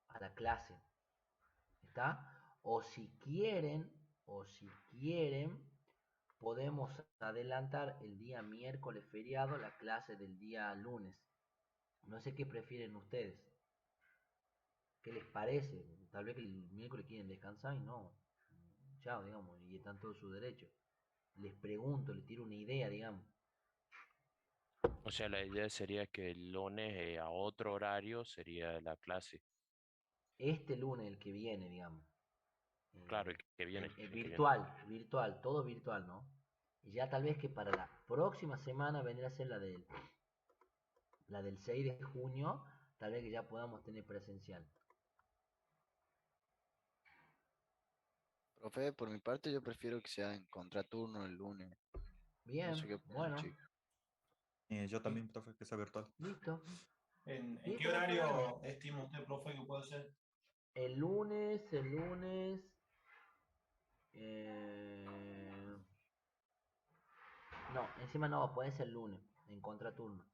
a la clase, ¿está? O si quieren, podemos adelantar el día miércoles feriado la clase del día lunes. No sé qué prefieren ustedes. ¿Qué les parece? Tal vez que el miércoles quieren descansar y no. Chao, digamos, y están todos sus derechos. Les pregunto, les tiro una idea, digamos. O sea, la idea sería que el lunes a otro horario sería la clase. Este lunes, el que viene, digamos. Claro, el que viene, el que viene. Virtual, todo virtual, ¿no? Y ya tal vez que para la próxima semana vendría a ser la del 6 de junio, tal vez que ya podamos tener presencial. Profe, por mi parte yo prefiero que sea en contraturno el lunes. No Bien, sé qué opinan, bueno, chicos. Yo también, profe, que sea virtual. listo. ¿En qué Listo, no hay problema. horario estima usted, profe, que puede ser? El lunes. eh, No, encima no, puede ser el lunes, en contraturno.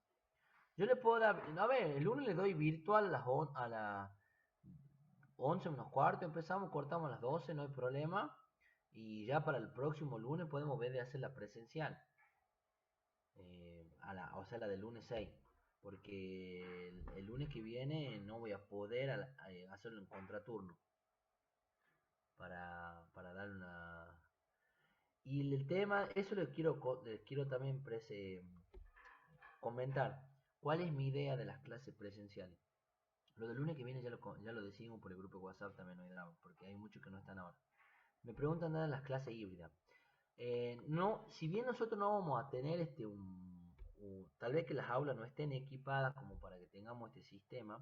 Yo le puedo dar, a ver, el lunes le doy virtual a las 11 menos cuarto, empezamos, cortamos a las 12, no hay problema. Y ya para el próximo lunes podemos ver de hacer la presencial. O sea, la del lunes 6. Porque el lunes que viene no voy a poder hacerlo en contraturno. Para dar una... Y el tema, eso les quiero también comentar. ¿Cuál es mi idea de las clases presenciales? Lo del lunes que viene ya lo decidimos por el grupo de WhatsApp también, no hay drama, porque hay muchos que no están ahora. Me preguntan nada de las clases híbridas. No, si bien nosotros no vamos a tener tal vez que las aulas no estén equipadas como para que tengamos este sistema,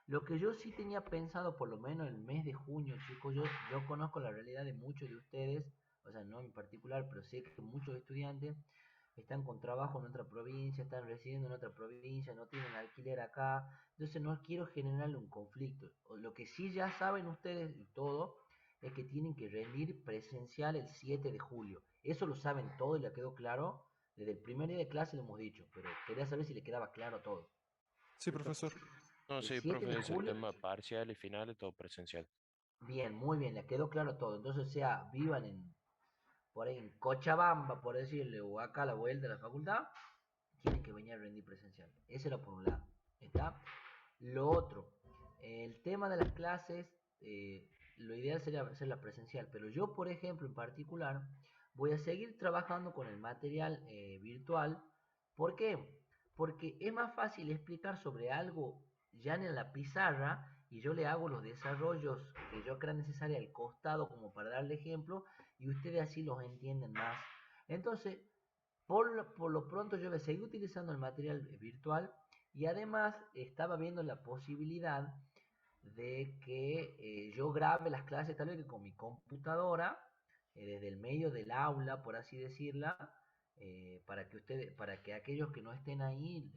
lo que yo sí tenía pensado, por lo menos el mes de junio, chicos, yo conozco la realidad de muchos de ustedes, o sea, no en particular, pero sé que muchos estudiantes están con trabajo en otra provincia, están residiendo en otra provincia, no tienen alquiler acá, entonces no quiero generarle un conflicto. Lo que sí ya saben ustedes y todo es que tienen que rendir presencial el 7 de julio. Eso lo saben todo y le quedó claro. Desde el primer día de clase lo hemos dicho, pero quería saber si le quedaba claro todo. Sí, profesor. No, El sí, 7 de profe, es el julio, tema parcial y final, todo presencial. bien, muy bien, le quedó claro todo. Entonces, sea, vivan por ahí en Cochabamba, por decirle, o acá a la vuelta de la facultad, tienen que venir a rendir presencial. Eso era por un lado. ¿Está? Lo otro, el tema de las clases, lo ideal sería hacerla presencial, pero yo, por ejemplo, en particular, voy a seguir trabajando con el material virtual. ¿Por qué? Porque es más fácil explicar sobre algo ya en la pizarra y yo le hago los desarrollos que yo crea necesario al costado como para darle ejemplo y ustedes así los entienden más. Entonces, por lo pronto yo voy a seguir utilizando el material virtual y además estaba viendo la posibilidad de que yo grabe las clases tal vez que con mi computadora desde el medio del aula, por así decirla, para que aquellos que no estén ahí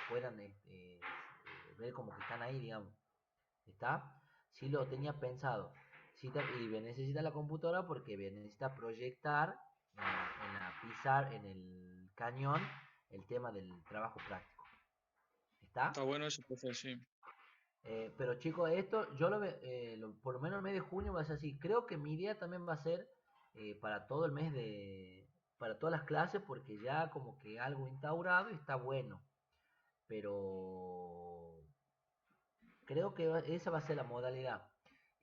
puedan ver como que están ahí, digamos. ¿Está? Sí lo tenía pensado. Y necesita la computadora porque necesita proyectar en la pizarra, en el cañón, el tema del trabajo práctico. ¿Está? Está bueno eso, profe, sí. Pero chicos, esto yo por lo menos el mes de junio va a ser así. Creo que mi idea también va a ser para todo el mes para todas las clases, porque ya como que algo instaurado y está bueno. Pero creo que esa va a ser la modalidad.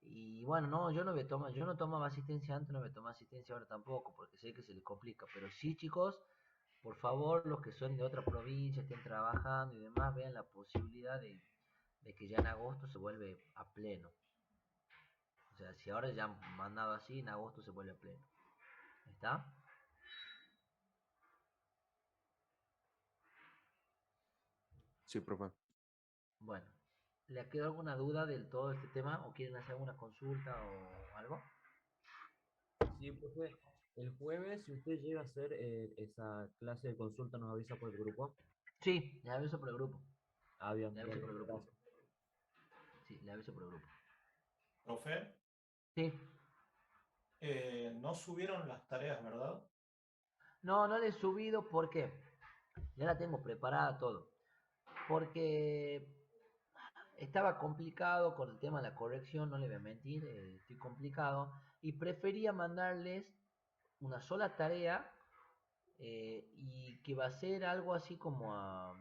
Y bueno, no, yo no tomaba asistencia antes, no me tomo asistencia ahora tampoco, porque sé que se les complica. Pero sí, chicos, por favor, los que son de otra provincia, estén trabajando y demás, vean la posibilidad de que ya en agosto se vuelve a pleno. O sea, si ahora ya han mandado así, en agosto se vuelve a pleno. ¿Está? Sí, profe. Bueno, ¿le quedó alguna duda del todo este tema? ¿O quieren hacer alguna consulta o algo? Sí, profe. El jueves, si usted llega a hacer esa clase de consulta, nos avisa por el grupo. Sí, le aviso por el grupo. Ah, bien, Le aviso bien, por el grupo. gracias. Sí, le aviso por el grupo. Profe, Sí. no subieron las tareas, ¿verdad? No, no le he subido, ¿por qué? Ya la tengo preparada todo. Porque estaba complicado con el tema de la corrección, no le voy a mentir, estoy complicado. Y prefería mandarles una sola tarea y que va a ser algo así como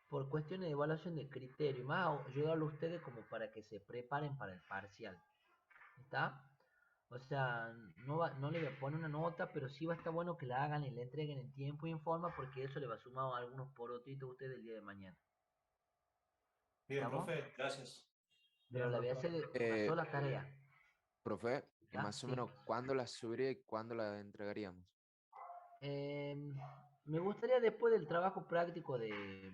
por cuestiones de evaluación de criterio, más ayudarlo a ustedes como para que se preparen para el parcial. ¿Está? O sea, no le voy a poner una nota, pero sí va a estar bueno que la hagan y la entreguen en tiempo y en forma, porque eso le va a sumar algunos porotitos a ustedes el día de mañana. Bien, ¿Estamos? profe, gracias. Pero Bien, la voy a profe. hacer una Eh, sola tarea. Profe, ¿Ya? más o Sí. menos, ¿cuándo la subiría y cuándo la entregaríamos? Me gustaría después del trabajo práctico de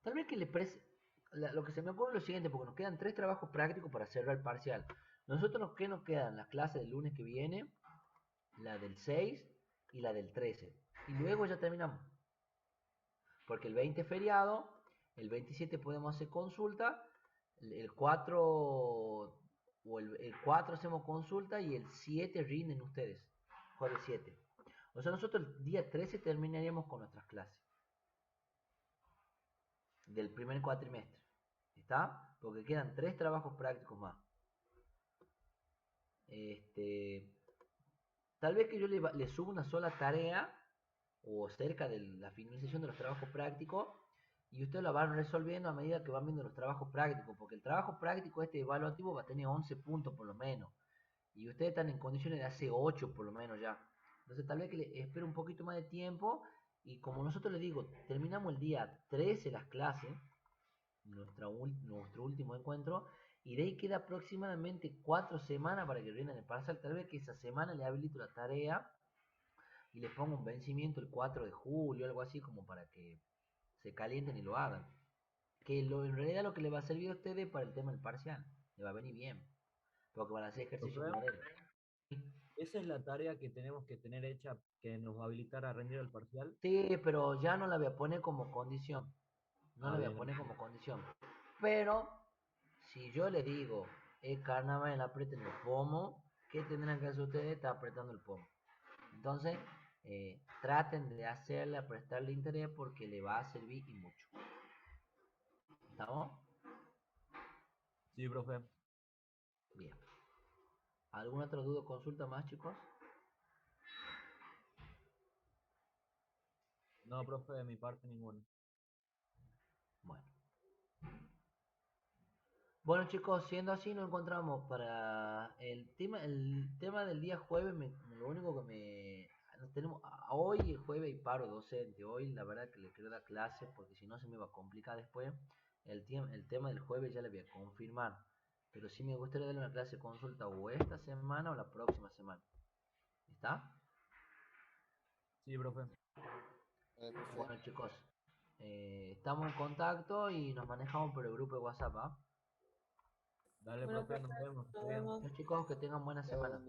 tal vez que lo que se me ocurre es lo siguiente, porque nos quedan 3 trabajos prácticos para cerrar el parcial. Nosotros, ¿qué nos quedan? Las clases del lunes que viene, la del 6 y la del 13. Y luego ya terminamos. Porque el 20 es feriado, el 27 podemos hacer consulta, el 4 o el 4 hacemos consulta y el 7 rinden ustedes. Jueves 7. O sea, nosotros el día 13 terminaríamos con nuestras clases. Del primer cuatrimestre. ¿Está? Porque quedan 3 trabajos prácticos más. Tal vez que yo le suba una sola tarea o cerca de la finalización de los trabajos prácticos y ustedes la van resolviendo a medida que van viendo los trabajos prácticos, porque el trabajo práctico evaluativo va a tener 11 puntos por lo menos y ustedes están en condiciones de hacer 8 por lo menos ya. Entonces tal vez que le espere un poquito más de tiempo y como nosotros les digo, terminamos el día 13 las clases, nuestro último encuentro, y de ahí queda aproximadamente 4 semanas para que rindan el parcial. Tal vez que esa semana le habilito la tarea y les pongo un vencimiento el 4 de julio, algo así como para que se calienten y lo hagan. Que en realidad lo que les va a servir a ustedes para el tema del parcial, le va a venir bien, porque van a hacer ejercicio Profe, modelo. esa es la tarea que tenemos que tener hecha que nos va a habilitar a rendir el parcial. Sí, pero ya no la voy a poner como condición. No la voy a Bien. poner como condición. Pero, si yo les digo, carnaval, aprieten el pomo, ¿qué tendrán que hacer ustedes? Está apretando el pomo. Entonces, traten de hacerle, prestarle interés porque le va a servir y mucho. ¿Estamos? Sí, profe. Bien. ¿Alguna otra duda o consulta más, chicos? No, profe, de mi parte ninguna. Bueno. Bueno, chicos, siendo así, nos encontramos para el tema del día jueves. Lo único que tenemos hoy, el jueves, y paro docente. Hoy, la verdad, que le quiero dar clases porque si no se me va a complicar después. El tema del jueves ya le voy a confirmar. Pero sí me gustaría darle una clase de consulta o esta semana o la próxima semana. ¿Está? Sí, profe. Bueno, chicos, estamos en contacto y nos manejamos por el grupo de WhatsApp, ¿ah? Dale, Bueno, profe, nos profe, vemos. nos Bien. vemos. Chicos, que tengan buena semana.